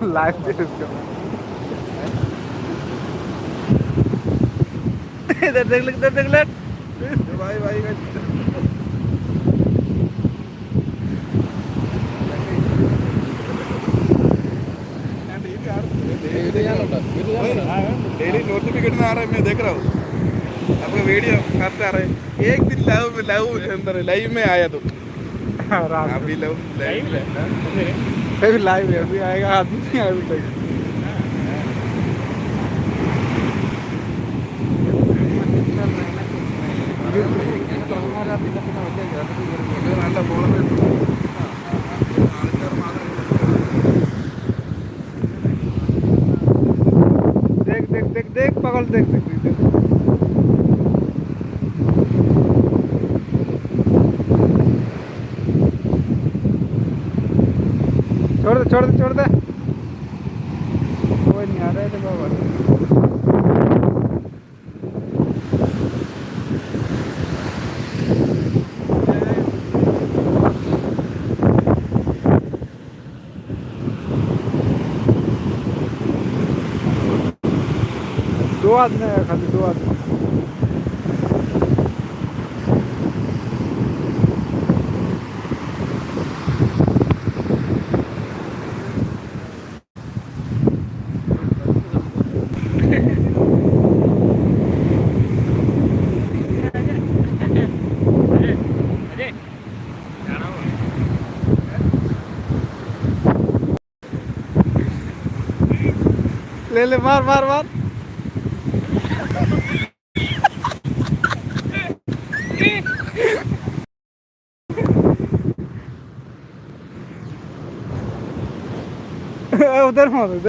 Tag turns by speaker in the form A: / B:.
A: Live दे उसको। इधर देख ले, इधर देख ले।
B: भाई भाई डेली नोटिफिकेशन आ रहा है, मैं देख रहा हूँ आपका वीडियो करते आ रहे हैं। एक दिन लव लव अंदर लाइव में आया तो
A: रात
B: अभी
A: में
B: लव लाइव में
A: अभी लाइव है, अभी आएगा, आदमी नहीं आया अभी तक।
B: നല്ല ബോളം
A: देख देख देख देख पागल, देख देख देख देख। छोड़ दे छोड़ दे छोड़ दे, कोई नहीं आ रहा है तो बाबा। दो आदमी है खाली, दो आदमी। ले ले, मार मार मार। उधर मारो।